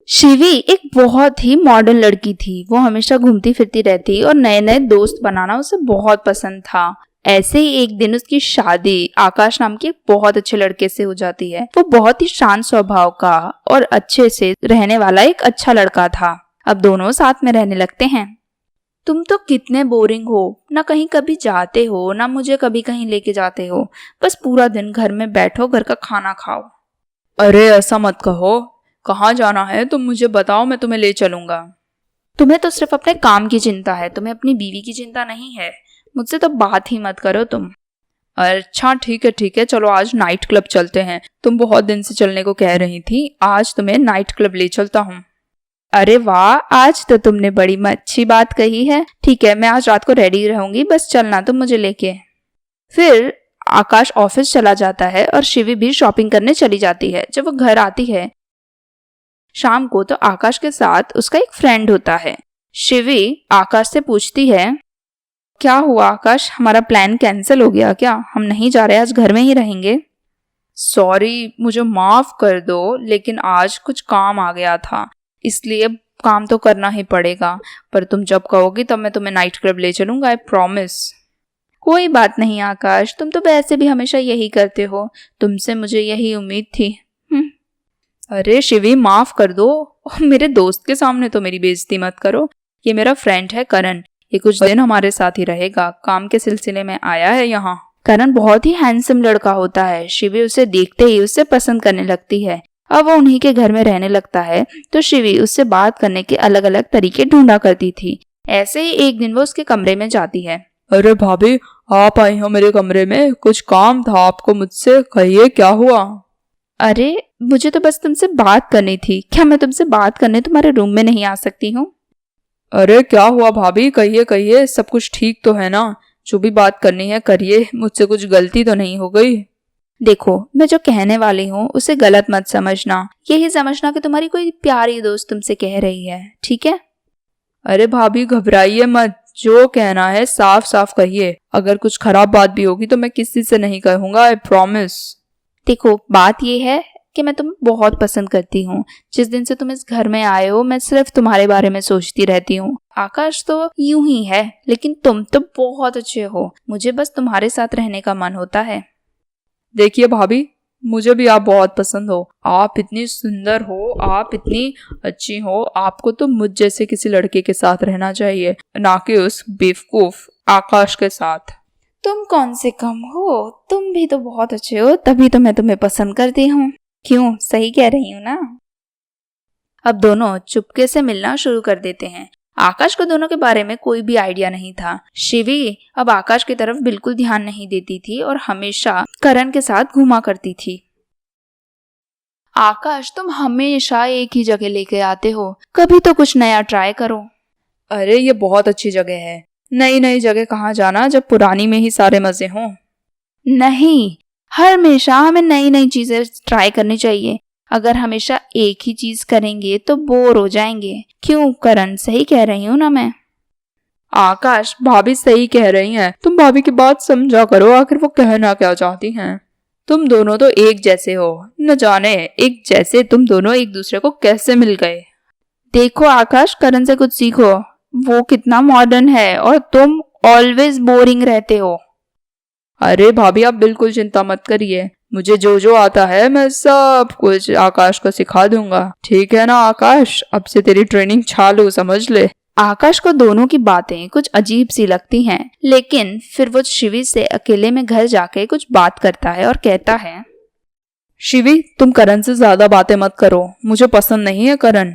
शिवी एक बहुत ही मॉडर्न लड़की थी। वो हमेशा घूमती फिरती रहती और नए नए दोस्त बनाना उसे बहुत पसंद था। ऐसे ही एक दिन उसकी शादी आकाश नाम के एक बहुत अच्छे लड़के से हो जाती है। वो बहुत ही शांत स्वभाव का और अच्छे से रहने वाला एक अच्छा लड़का था। अब दोनों साथ में रहने लगते हैं। तुम तो कितने बोरिंग हो, ना कहीं कभी जाते हो ना मुझे कभी कहीं लेके जाते हो। बस पूरा दिन घर में बैठो, घर का खाना खाओ। अरे ऐसा मत कहो, कहाँ जाना है तुम मुझे बताओ, मैं तुम्हें ले चलूंगा। तुम्हें तो सिर्फ अपने काम की चिंता है, तुम्हें अपनी बीवी की चिंता नहीं है। मुझसे तो बात ही मत करो तुम। अच्छा ठीक है, चलो आज नाइट क्लब चलते हैं। तुम बहुत दिन से चलने को कह रही थी, आज तुम्हें नाइट क्लब ले चलता हूँ। अरे वाह, आज तो तुमने बड़ी अच्छी बात कही है। ठीक है, मैं आज रात को रेडी रहूंगी, बस चलना तुम मुझे लेके। फिर आकाश ऑफिस चला जाता है और शिवी भी शॉपिंग करने चली जाती है। जब वो घर आती है शाम को तो आकाश के साथ उसका एक फ्रेंड होता है। शिवी आकाश से पूछती है, क्या हुआ आकाश, हमारा प्लान कैंसिल हो गया क्या? हम नहीं जा रहे, आज घर में ही रहेंगे। सॉरी, मुझे माफ कर दो, लेकिन आज कुछ काम आ गया था, इसलिए काम तो करना ही पड़ेगा। पर तुम जब कहोगी तब मैं तुम्हें नाइट क्लब ले चलूंगा, आई प्रॉमिस। कोई बात नहीं आकाश, तुम तो वैसे भी हमेशा यही करते हो, तुमसे मुझे यही उम्मीद थी। अरे शिवी, माफ कर दो। मेरे दोस्त के सामने तो मेरी बेइज्जती मत करो। ये मेरा फ्रेंड है करण, ये कुछ दिन हमारे साथ ही रहेगा, काम के सिलसिले में आया है यहाँ। करण बहुत ही हैंडसम लड़का होता है। शिवी उसे देखते ही उससे पसंद करने लगती है। अब वो उन्हीं के घर में रहने लगता है तो शिवी उससे बात करने के अलग अलग तरीके ढूंढा करती थी। ऐसे ही एक दिन वो उसके कमरे में जाती है। अरे भाभी, आप आई हो मेरे कमरे में, कुछ काम था आपको मुझसे, कहिए क्या हुआ। अरे मुझे तो बस तुमसे बात करनी थी। क्या मैं तुमसे बात करने तुम्हारे रूम में नहीं आ सकती हूँ? अरे क्या हुआ भाभी, कहिए कहिए, सब कुछ ठीक तो है ना? जो भी बात करनी है करिए, मुझसे कुछ गलती तो नहीं हो गई? देखो, मैं जो कहने वाली हूँ उसे गलत मत समझना। यही समझना कि तुम्हारी कोई प्यारी दोस्त तुमसे कह रही है, ठीक है? अरे भाभी घबराइए मत, जो कहना है साफ साफ कहिए। अगर कुछ खराब बात भी होगी तो मैं किसी से नहीं कहूँगा, आई प्रॉमिस। देखो, बात ये है कि मैं तुम्हें बहुत पसंद करती हूँ। जिस दिन से तुम इस घर में आए हो मैं सिर्फ तुम्हारे बारे में सोचती रहती हूँ। आकाश तो यूं ही है, लेकिन तुम तो बहुत अच्छे हो। मुझे बस तुम्हारे साथ रहने का मन होता है। देखिए भाभी, मुझे भी आप बहुत पसंद हो। आप इतनी सुंदर हो, आप इतनी अच्छी हो, आपको तो मुझ जैसे किसी लड़के के साथ रहना चाहिए, ना कि उस बेवकूफ आकाश के साथ। तुम कौन से कम हो, तुम भी तो बहुत अच्छे हो, तभी तो मैं तुम्हें पसंद करती हूँ। क्यों, सही कह रही हूँ ना? अब दोनों चुपके से मिलना शुरू कर देते हैं। आकाश को दोनों के बारे में कोई भी आइडिया नहीं था। शिवी अब आकाश की तरफ बिल्कुल ध्यान नहीं देती थी और हमेशा करण के साथ घूमा करती थी। आकाश, तुम हमेशा एक ही जगह लेके आते हो, कभी तो कुछ नया ट्राई करो। अरे ये बहुत अच्छी जगह है, नई नई जगह कहाँ जाना जब पुरानी में ही सारे मजे हों। नहीं, हमेशा हमें नई नई चीजें ट्राई करनी चाहिए। अगर हमेशा एक ही चीज करेंगे तो बोर हो जाएंगे। क्यों करण, सही कह रही हूँ ना मैं? आकाश, भाभी सही कह रही हैं, तुम भाभी की बात समझा करो, आखिर वो कहना क्या चाहती हैं। तुम दोनों तो एक जैसे हो, न जाने एक जैसे तुम दोनों एक दूसरे को कैसे मिल गए। देखो आकाश, करण से कुछ सीखो। वो कितना मॉडर्न है और तुम ऑलवेज बोरिंग रहते हो। अरे भाभी, आप बिल्कुल चिंता मत करिए, मुझे जो जो आता है मैं सब कुछ आकाश को सिखा दूंगा। ठीक है ना आकाश, अब से तेरी ट्रेनिंग चालू, समझ ले। आकाश को दोनों की बातें कुछ अजीब सी लगती हैं, लेकिन फिर वो शिवी से अकेले में घर जाके कुछ बात करता है और कहता है, शिवी तुम करण से ज्यादा बातें मत करो, मुझे पसंद नहीं है करण।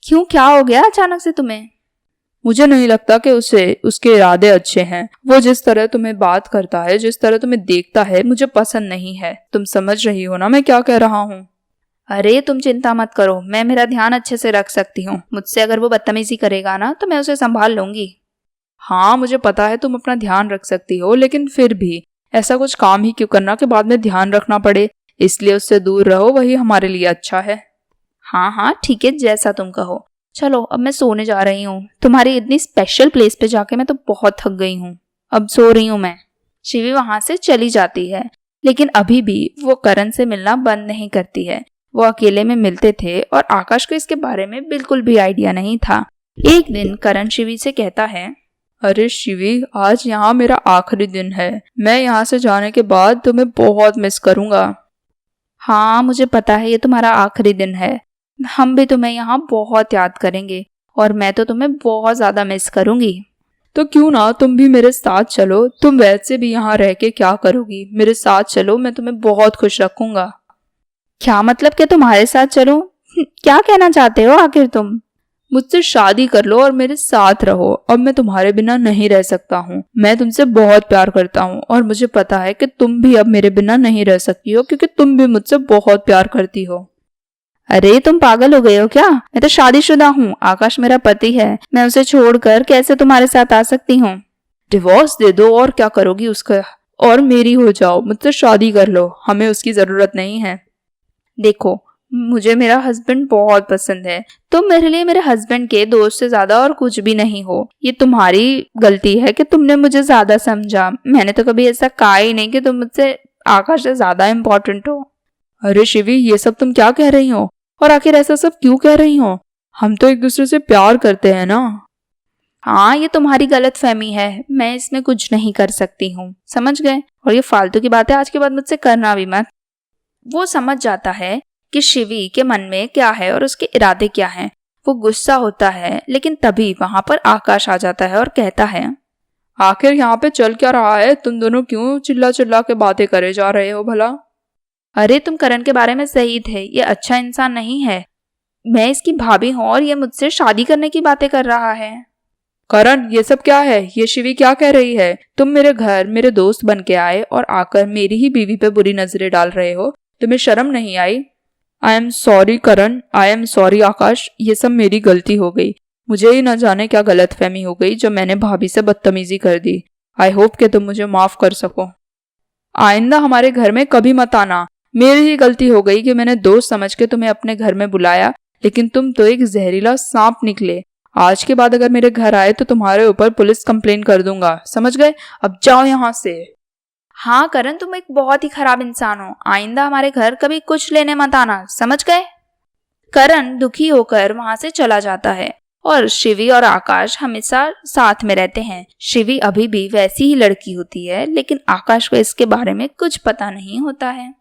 क्यों, क्या हो गया अचानक से तुम्हें? मुझे नहीं लगता कि उसके इरादे अच्छे हैं। वो जिस तरह तुम्हें बात करता है, जिस तरह तुम्हें देखता है, मुझे पसंद नहीं है। तुम समझ रही हो ना मैं क्या कह रहा हूँ? अरे तुम चिंता मत करो, मैं मेरा ध्यान अच्छे से रख सकती हूँ। मुझसे अगर वो बदतमीजी करेगा ना तो मैं उसे संभाल लूंगी। हाँ मुझे पता है तुम अपना ध्यान रख सकती हो, लेकिन फिर भी ऐसा कुछ काम ही क्यों करना कि बाद में ध्यान रखना पड़े। इसलिए उससे दूर रहो, वही हमारे लिए अच्छा है। हाँ हाँ ठीक है, जैसा तुम कहो। चलो अब मैं सोने जा रही हूँ। तुम्हारी इतनी स्पेशल प्लेस पे जाके मैं तो बहुत थक गई हूँ, अब सो रही हूँ मैं। शिवी वहां से चली जाती है, लेकिन अभी भी वो करण से मिलना बंद नहीं करती है। वो अकेले में मिलते थे और आकाश को इसके बारे में बिल्कुल भी आइडिया नहीं था। एक दिन करण शिवी से कहता है, अरे शिवी, आज यहाँ मेरा आखिरी दिन है। मैं यहाँ से जाने के बाद तुम्हें बहुत मिस करूँगा। हाँ मुझे पता है ये तुम्हारा आखिरी दिन है, हम भी तुम्हें यहाँ बहुत याद करेंगे और मैं तो तुम्हें बहुत ज़्यादा मिस करूँगी। तो क्यों ना तुम भी मेरे साथ चलो। तुम वैसे भी यहाँ रह के क्या करोगी, मेरे साथ चलो, मैं तुम्हें बहुत खुश रखूँगा। क्या मतलब कि तुम्हारे साथ चलूं? क्या कहना चाहते हो आखिर तुम? मुझसे शादी कर लो और मेरे साथ रहो। अब मैं तुम्हारे बिना नहीं रह सकता हूँ। मैं तुमसे बहुत प्यार करता हूँ और मुझे पता है कि तुम भी अब मेरे बिना नहीं रह सकती हो, क्योंकि तुम भी मुझसे बहुत प्यार करती हो। अरे तुम पागल हो गए हो क्या? मैं तो शादीशुदा हूँ, आकाश मेरा पति है, मैं उसे छोड़कर कैसे तुम्हारे साथ आ सकती हूँ? डिवोर्स दे दो और क्या करोगी उसका, और मेरी हो जाओ, मुझसे शादी कर लो, हमें उसकी जरूरत नहीं है। देखो मुझे मेरा हस्बैंड बहुत पसंद है, तुम मेरे लिए मेरे हस्बैंड के दोस्त से ज्यादा और कुछ भी नहीं हो। ये तुम्हारी गलती है कि तुमने मुझे ज्यादा समझा। मैंने तो कभी ऐसा कहा ही नहीं कि तुम मुझसे आकाश से ज्यादा इम्पोर्टेंट हो। अरे शिवी, ये सब तुम क्या कह रही हो, और आखिर ऐसा सब क्यों कह रही हो? हम तो एक दूसरे से प्यार करते हैं ना। हाँ ये तुम्हारी गलत फहमी है, मैं इसमें कुछ नहीं कर सकती हूँ, समझ गए? और ये फालतू की बातें आज के बाद मुझसे करना भी मत। वो समझ जाता है कि शिवी के मन में क्या है और उसके इरादे क्या हैं। वो गुस्सा होता है, लेकिन तभी वहां पर आकाश आ जाता है और कहता है, आखिर यहाँ पे चल क्या रहा है? तुम दोनों क्यों चिल्ला चिल्ला के बातें करे जा रहे हो भला? अरे तुम करण के बारे में सही थे, ये अच्छा इंसान नहीं है, मैं इसकी भाभी हूँ और ये मुझसे शादी करने की बातें कर रहा है। करण, ये सब क्या है? ये शिवी क्या कह रही है? तुम मेरे घर मेरे दोस्त बन के आए और आकर मेरी ही बीवी पे बुरी नजरें डाल रहे हो। तुम्हें शर्म नहीं आई? I am sorry Karan, I am sorry Akash, ये सब मेरी गलती हो गई। मुझे ही न जाने क्या गलतफहमी हो गई जो मैंने भाभी से बदतमीजी कर दी। आई होप कि तुम मुझे माफ कर सको। आइंदा हमारे घर में कभी मत आना। मेरी ही गलती हो गई कि मैंने दोस्त समझ के तुम्हें अपने घर में बुलाया, लेकिन तुम तो एक जहरीला सांप निकले। आज के बाद अगर मेरे घर आए तो तुम्हारे ऊपर पुलिस कंप्लेन कर दूंगा, समझ गए? अब जाओ यहाँ से। हाँ करण, तुम एक बहुत ही खराब इंसान हो, आइंदा हमारे घर कभी कुछ लेने मत आना, समझ गए? करण दुखी होकर वहां से चला जाता है और शिवी और आकाश हमेशा साथ में रहते हैं। शिवी अभी भी वैसी ही लड़की होती है, लेकिन आकाश को इसके बारे में कुछ पता नहीं होता है।